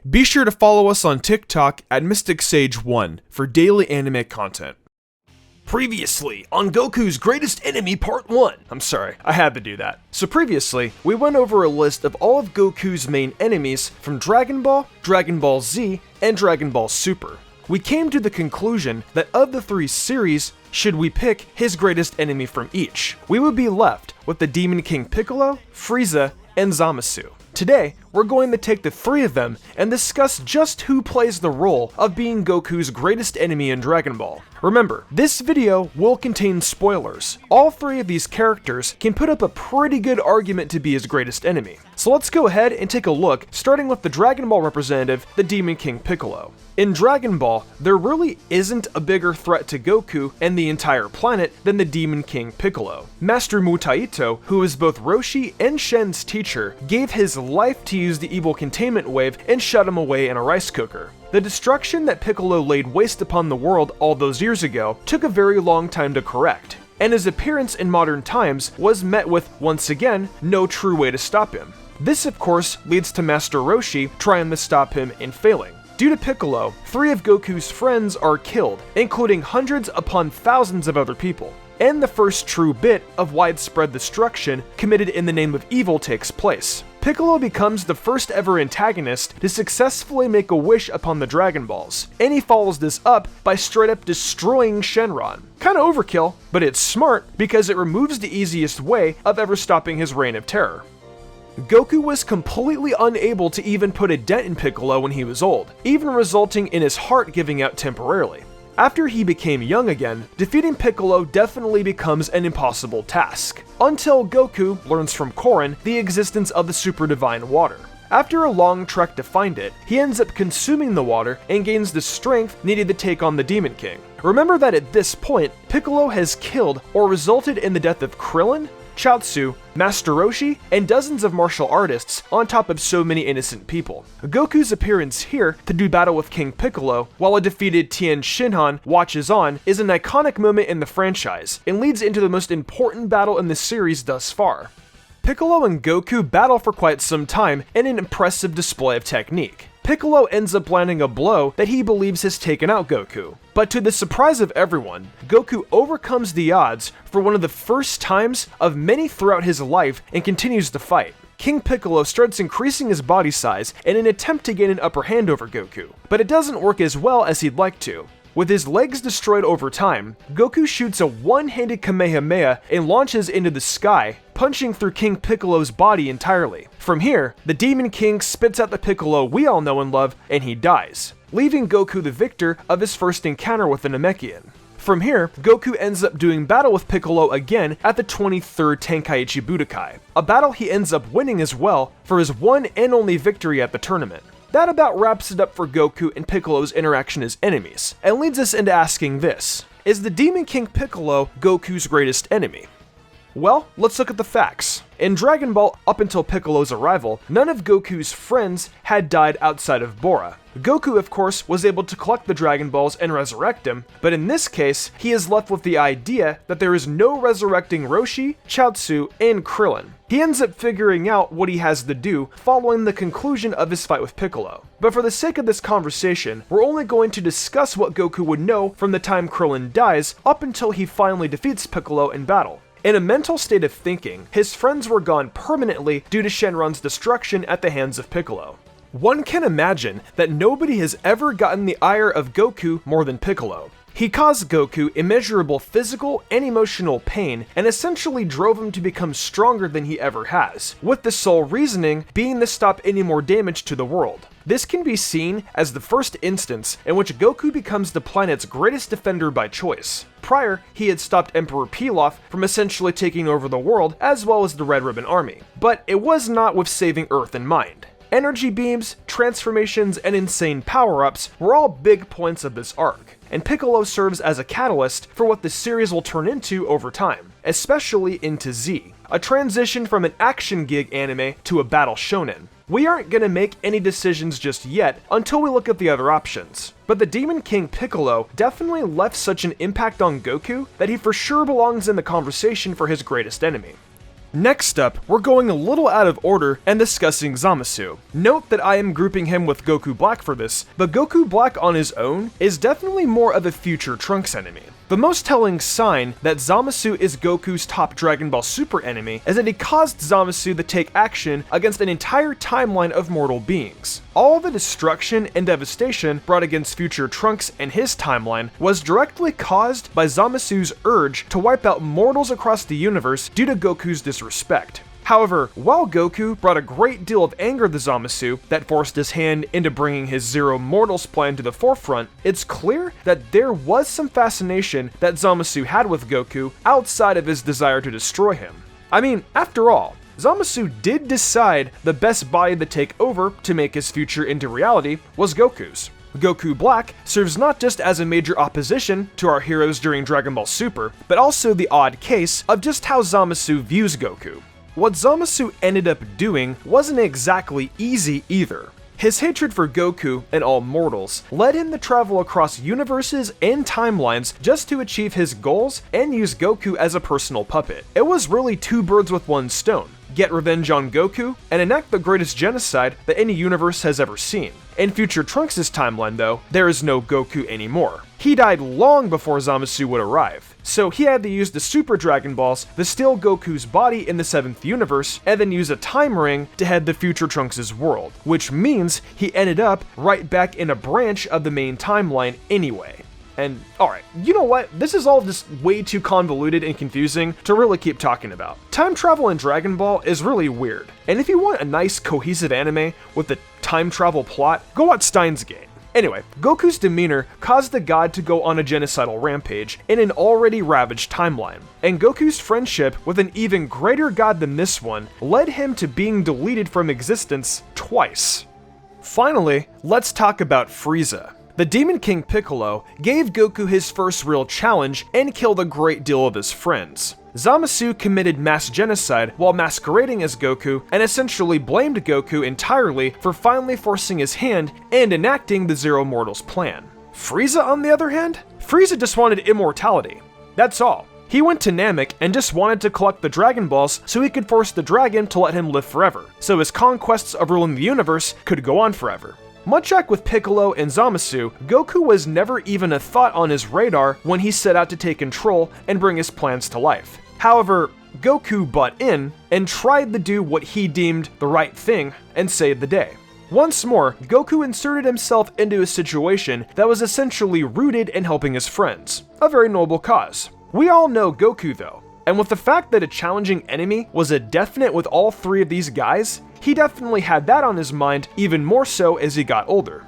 Be sure to follow us on TikTok at MysticSage1 for daily anime content. Previously on Goku's Greatest Enemy Part 1. I'm sorry, I had to do that. So previously, we went over a list of all of Goku's main enemies from Dragon Ball, Dragon Ball Z, and Dragon Ball Super. We came to the conclusion that of the three series, should we pick his greatest enemy from each, we would be left with the Demon King Piccolo, Frieza, and Zamasu. Today, we're going to take the three of them and discuss just who plays the role of being Goku's greatest enemy in Dragon Ball. Remember, this video will contain spoilers. All three of these characters can put up a pretty good argument to be his greatest enemy. So let's go ahead and take a look, starting with the Dragon Ball representative, the Demon King Piccolo. In Dragon Ball, there really isn't a bigger threat to Goku and the entire planet than the Demon King Piccolo. Master Mutaito, who is both Roshi and Shen's teacher, gave his life to use the evil containment wave and shut him away in a rice cooker. The destruction that Piccolo laid waste upon the world all those years ago took a very long time to correct, and his appearance in modern times was met with, once again, no true way to stop him. This of course leads to Master Roshi trying to stop him and failing. Due to Piccolo, three of Goku's friends are killed, including hundreds upon thousands of other people. And the first true bit of widespread destruction committed in the name of evil takes place. Piccolo becomes the first ever antagonist to successfully make a wish upon the Dragon Balls, and he follows this up by straight up destroying Shenron. Kinda overkill, but it's smart because it removes the easiest way of ever stopping his reign of terror. Goku was completely unable to even put a dent in Piccolo when he was old, even resulting in his heart giving out temporarily. After he became young again, defeating Piccolo definitely becomes an impossible task, until Goku learns from Korin the existence of the Super Divine Water. After a long trek to find it, he ends up consuming the water and gains the strength needed to take on the Demon King. Remember that at this point, Piccolo has killed or resulted in the death of Krillin, Chaozu, Master Roshi, and dozens of martial artists on top of so many innocent people. Goku's appearance here to do battle with King Piccolo, while a defeated Tien Shinhan watches on, is an iconic moment in the franchise, and leads into the most important battle in the series thus far. Piccolo and Goku battle for quite some time in an impressive display of technique. Piccolo ends up landing a blow that he believes has taken out Goku. But to the surprise of everyone, Goku overcomes the odds for one of the first times of many throughout his life and continues to fight. King Piccolo starts increasing his body size in an attempt to gain an upper hand over Goku, but it doesn't work as well as he'd like to. With his legs destroyed over time, Goku shoots a one-handed Kamehameha and launches into the sky, punching through King Piccolo's body entirely. From here, the Demon King spits out the Piccolo we all know and love, and he dies, leaving Goku the victor of his first encounter with the Namekian. From here, Goku ends up doing battle with Piccolo again at the 23rd Tenkaichi Budokai, a battle he ends up winning as well for his one and only victory at the tournament. That about wraps it up for Goku and Piccolo's interaction as enemies, and leads us into asking this: is the Demon King Piccolo Goku's greatest enemy? Well, let's look at the facts. In Dragon Ball, up until Piccolo's arrival, none of Goku's friends had died outside of Bora. Goku, of course, was able to collect the Dragon Balls and resurrect him, but in this case, he is left with the idea that there is no resurrecting Roshi, Chaozu, and Krillin. He ends up figuring out what he has to do following the conclusion of his fight with Piccolo. But for the sake of this conversation, we're only going to discuss what Goku would know from the time Krillin dies up until he finally defeats Piccolo in battle. In a mental state of thinking, his friends were gone permanently due to Shenron's destruction at the hands of Piccolo. One can imagine that nobody has ever gotten the ire of Goku more than Piccolo. He caused Goku immeasurable physical and emotional pain and essentially drove him to become stronger than he ever has, with the sole reasoning being to stop any more damage to the world. This can be seen as the first instance in which Goku becomes the planet's greatest defender by choice. Prior, he had stopped Emperor Pilaf from essentially taking over the world as well as the Red Ribbon Army, but it was not with saving Earth in mind. Energy beams, transformations, and insane power-ups were all big points of this arc, and Piccolo serves as a catalyst for what the series will turn into over time, especially into Z, a transition from an action gig anime to a battle shonen. We aren't gonna make any decisions just yet until we look at the other options, but the Demon King Piccolo definitely left such an impact on Goku that he for sure belongs in the conversation for his greatest enemy. Next up, we're going a little out of order and discussing Zamasu. Note that I am grouping him with Goku Black for this, but Goku Black on his own is definitely more of a future Trunks enemy. The most telling sign that Zamasu is Goku's top Dragon Ball Super enemy is that he caused Zamasu to take action against an entire timeline of mortal beings. All the destruction and devastation brought against future Trunks and his timeline was directly caused by Zamasu's urge to wipe out mortals across the universe due to Goku's disrespect. However, while Goku brought a great deal of anger to Zamasu that forced his hand into bringing his Zero Mortals plan to the forefront, it's clear that there was some fascination that Zamasu had with Goku outside of his desire to destroy him. I mean, after all, Zamasu did decide the best body to take over to make his future into reality was Goku's. Goku Black serves not just as a major opposition to our heroes during Dragon Ball Super, but also the odd case of just how Zamasu views Goku. What Zamasu ended up doing wasn't exactly easy either. His hatred for Goku and all mortals led him to travel across universes and timelines just to achieve his goals and use Goku as a personal puppet. It was really two birds with one stone. Get revenge on Goku, and enact the greatest genocide that any universe has ever seen. In future Trunks' timeline though, there is no Goku anymore. He died long before Zamasu would arrive, so he had to use the Super Dragon Balls to steal Goku's body in the 7th universe, and then use a time ring to head to future Trunks' world, which means he ended up right back in a branch of the main timeline anyway. And alright, you know what? This is all just way too convoluted and confusing to really keep talking about. Time travel in Dragon Ball is really weird, and if you want a nice cohesive anime with a time travel plot, go watch Steins Gate. Anyway, Goku's demeanor caused the god to go on a genocidal rampage in an already ravaged timeline, and Goku's friendship with an even greater god than this one led him to being deleted from existence twice. Finally, let's talk about Frieza. The Demon King Piccolo gave Goku his first real challenge and killed a great deal of his friends. Zamasu committed mass genocide while masquerading as Goku and essentially blamed Goku entirely for finally forcing his hand and enacting the Zero Mortals plan. Frieza, on the other hand? Frieza just wanted immortality. That's all. He went to Namek and just wanted to collect the Dragon Balls so he could force the dragon to let him live forever, so his conquests of ruling the universe could go on forever. Much like with Piccolo and Zamasu, Goku was never even a thought on his radar when he set out to take control and bring his plans to life. However, Goku butt in and tried to do what he deemed the right thing and save the day. Once more, Goku inserted himself into a situation that was essentially rooted in helping his friends. A very noble cause. We all know Goku though, and with the fact that a challenging enemy was a definite with all three of these guys, he definitely had that on his mind even more so as he got older.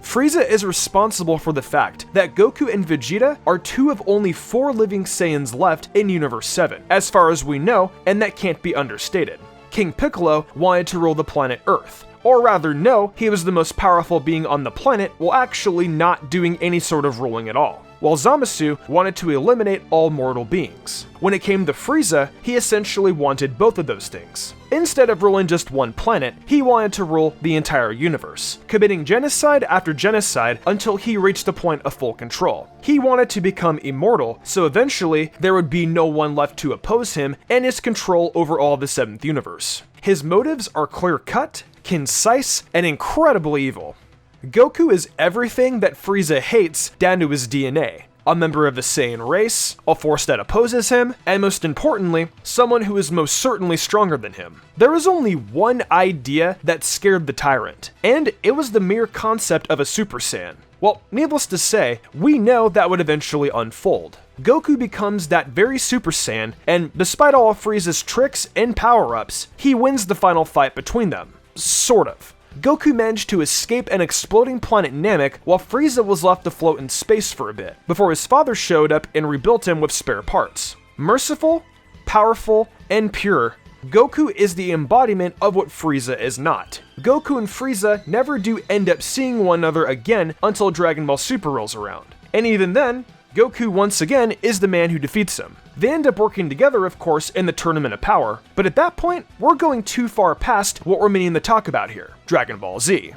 Frieza is responsible for the fact that Goku and Vegeta are two of only 4 living Saiyans left in Universe 7, as far as we know, and that can't be understated. King Piccolo wanted to rule the planet Earth, or rather no, he was the most powerful being on the planet while actually not doing any sort of ruling at all, while Zamasu wanted to eliminate all mortal beings. When it came to Frieza, he essentially wanted both of those things. Instead of ruling just one planet, he wanted to rule the entire universe, committing genocide after genocide until he reached the point of full control. He wanted to become immortal, so eventually there would be no one left to oppose him and his control over all the 7th universe. His motives are clear-cut, concise, and incredibly evil. Goku is everything that Frieza hates down to his DNA. A member of the Saiyan race, a force that opposes him, and most importantly, someone who is most certainly stronger than him. There is only one idea that scared the tyrant, and it was the mere concept of a Super Saiyan. Well, needless to say, we know that would eventually unfold. Goku becomes that very Super Saiyan, and despite all of Frieza's tricks and power-ups, he wins the final fight between them. Sort of. Goku managed to escape an exploding planet Namek while Frieza was left to float in space for a bit, before his father showed up and rebuilt him with spare parts. Merciful, powerful, and pure, Goku is the embodiment of what Frieza is not. Goku and Frieza never do end up seeing one another again until Dragon Ball Super rolls around. And even then, Goku once again is the man who defeats him. They end up working together, of course, in the Tournament of Power, but at that point, we're going too far past what we're meaning to talk about here, Dragon Ball Z.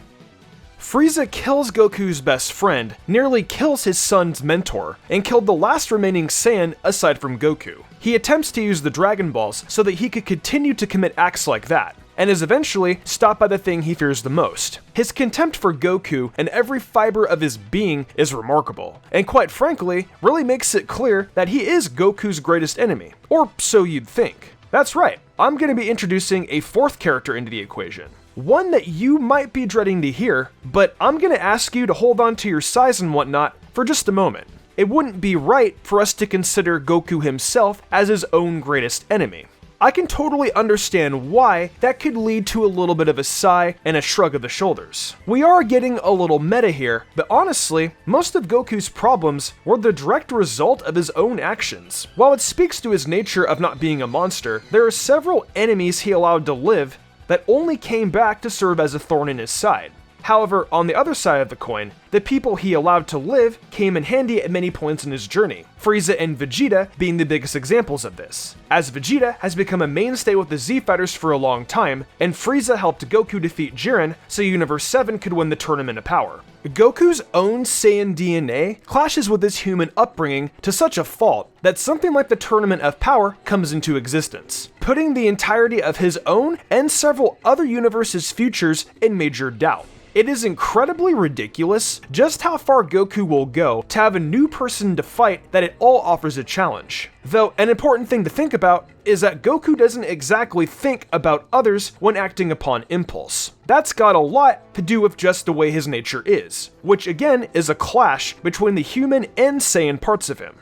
Frieza kills Goku's best friend, nearly kills his son's mentor, and killed the last remaining Saiyan aside from Goku. He attempts to use the Dragon Balls so that he could continue to commit acts like that, and is eventually stopped by the thing he fears the most. His contempt for Goku and every fiber of his being is remarkable, and quite frankly, really makes it clear that he is Goku's greatest enemy. Or so you'd think. That's right, I'm going to be introducing a fourth character into the equation. One that you might be dreading to hear, but I'm going to ask you to hold on to your size and whatnot for just a moment. It wouldn't be right for us to consider Goku himself as his own greatest enemy. I can totally understand why that could lead to a little bit of a sigh and a shrug of the shoulders. We are getting a little meta here, but honestly, most of Goku's problems were the direct result of his own actions. While it speaks to his nature of not being a monster, there are several enemies he allowed to live that only came back to serve as a thorn in his side. However, on the other side of the coin, the people he allowed to live came in handy at many points in his journey, Frieza and Vegeta being the biggest examples of this, as Vegeta has become a mainstay with the Z Fighters for a long time, and Frieza helped Goku defeat Jiren so Universe 7 could win the Tournament of Power. Goku's own Saiyan DNA clashes with his human upbringing to such a fault that something like the Tournament of Power comes into existence, putting the entirety of his own and several other universes' futures in major doubt. It is incredibly ridiculous just how far Goku will go to have a new person to fight that it all offers a challenge. Though an important thing to think about is that Goku doesn't exactly think about others when acting upon impulse. That's got a lot to do with just the way his nature is, which again is a clash between the human and Saiyan parts of him.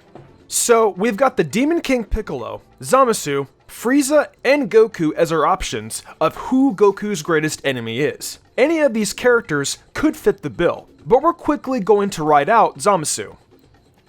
So we've got the Demon King Piccolo, Zamasu, Frieza, and Goku as our options of who Goku's greatest enemy is. Any of these characters could fit the bill, but we're quickly going to ride out Zamasu.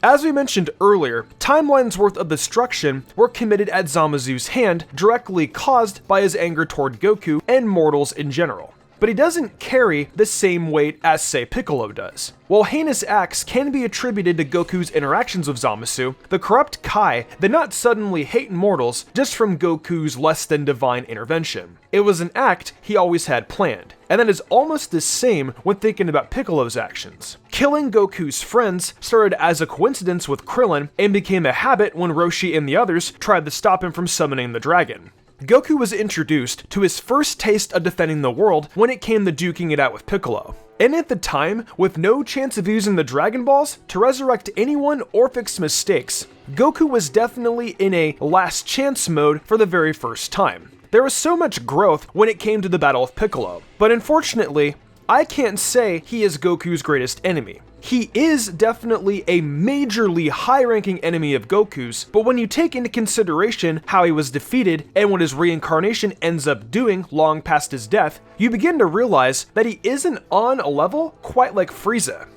As we mentioned earlier, timelines worth of destruction were committed at Zamasu's hand, directly caused by his anger toward Goku and mortals in general. But he doesn't carry the same weight as, say, Piccolo does. While heinous acts can be attributed to Goku's interactions with Zamasu, the corrupt Kai did not suddenly hate mortals just from Goku's less than divine intervention. It was an act he always had planned, and that is almost the same when thinking about Piccolo's actions. Killing Goku's friends started as a coincidence with Krillin and became a habit when Roshi and the others tried to stop him from summoning the dragon. Goku was introduced to his first taste of defending the world when it came to duking it out with Piccolo. And at the time, with no chance of using the Dragon Balls to resurrect anyone or fix mistakes, Goku was definitely in a last chance mode for the very first time. There was so much growth when it came to the battle of Piccolo, but unfortunately, I can't say he is Goku's greatest enemy. He is definitely a majorly high-ranking enemy of Goku's, but when you take into consideration how he was defeated and what his reincarnation ends up doing long past his death, you begin to realize that he isn't on a level quite like Frieza.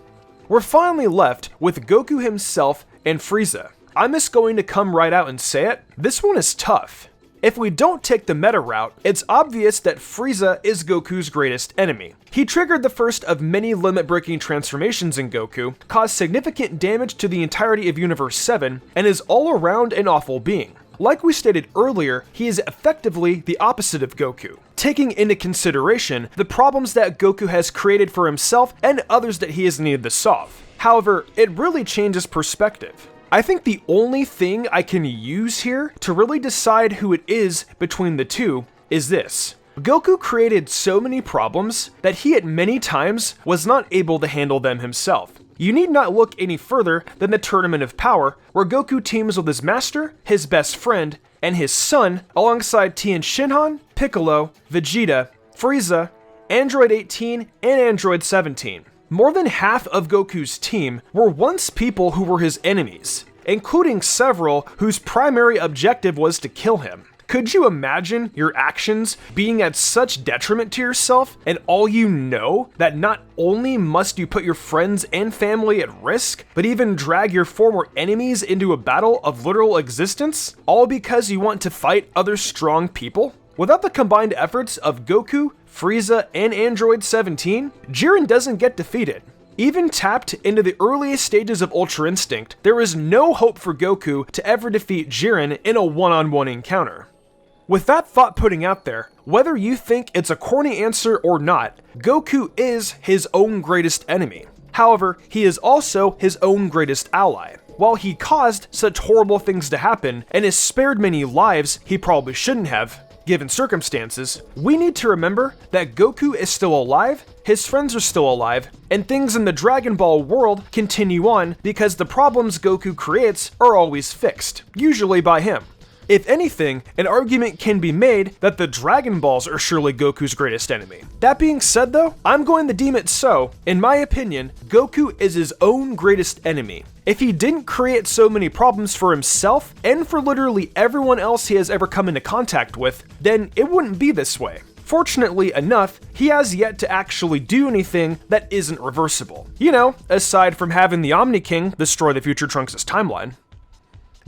We're finally left with Goku himself and Frieza. I'm just going to come right out and say it, this one is tough. If we don't take the meta route, it's obvious that Frieza is Goku's greatest enemy. He triggered the first of many limit-breaking transformations in Goku, caused significant damage to the entirety of Universe 7, and is all around an awful being. Like we stated earlier, he is effectively the opposite of Goku, taking into consideration the problems that Goku has created for himself and others that he has needed to solve. However, it really changes perspective. I think the only thing I can use here to really decide who it is between the two is this. Goku created so many problems that he at many times was not able to handle them himself. You need not look any further than the Tournament of Power, where Goku teams with his master, his best friend, and his son, alongside Tien Shinhan, Piccolo, Vegeta, Frieza, Android 18, and Android 17. More than half of Goku's team were once people who were his enemies, including several whose primary objective was to kill him. Could you imagine your actions being at such detriment to yourself, and all you know that not only must you put your friends and family at risk, but even drag your former enemies into a battle of literal existence, all because you want to fight other strong people? Without the combined efforts of Goku, Frieza, and Android 17, Jiren doesn't get defeated. Even tapped into the earliest stages of Ultra Instinct, there is no hope for Goku to ever defeat Jiren in a one-on-one encounter. With that thought putting out there, whether you think it's a corny answer or not, Goku is his own greatest enemy. However, he is also his own greatest ally. While he caused such horrible things to happen and has spared many lives he probably shouldn't have, given circumstances, we need to remember that Goku is still alive, his friends are still alive, and things in the Dragon Ball world continue on because the problems Goku creates are always fixed, usually by him. If anything, an argument can be made that the Dragon Balls are surely Goku's greatest enemy. That being said though, I'm going to deem it so. In my opinion, Goku is his own greatest enemy. If he didn't create so many problems for himself and for literally everyone else he has ever come into contact with, then it wouldn't be this way. Fortunately enough, he has yet to actually do anything that isn't reversible. You know, aside from having the Omni King destroy the future Trunks' timeline.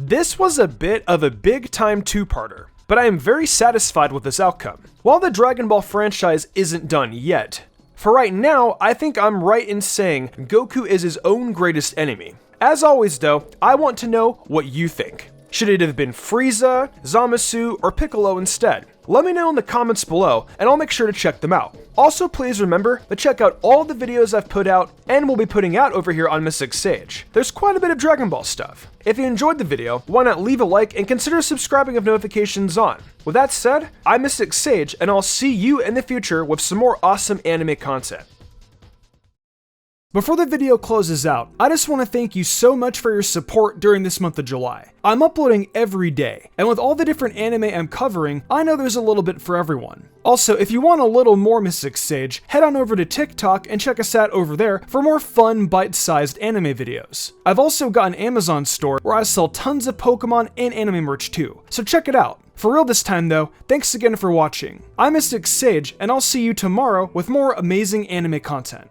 This was a bit of a big-time two-parter, but I am very satisfied with this outcome. While the Dragon Ball franchise isn't done yet, for right now, I think I'm right in saying Goku is his own greatest enemy. As always though, I want to know what you think. Should it have been Frieza, Zamasu, or Piccolo instead? Let me know in the comments below, and I'll make sure to check them out. Also, please remember to check out all the videos I've put out and will be putting out over here on Mystic Sage. There's quite a bit of Dragon Ball stuff. If you enjoyed the video, why not leave a like and consider subscribing with notifications on. With that said, I'm Mystic Sage, and I'll see you in the future with some more awesome anime content. Before the video closes out, I just want to thank you so much for your support during this month of July. I'm uploading every day, and with all the different anime I'm covering, I know there's a little bit for everyone. Also, if you want a little more Mystic Sage, head on over to TikTok and check us out over there for more fun, bite-sized anime videos. I've also got an Amazon store where I sell tons of Pokemon and anime merch too, so check it out. For real this time though, thanks again for watching. I'm Mystic Sage, and I'll see you tomorrow with more amazing anime content.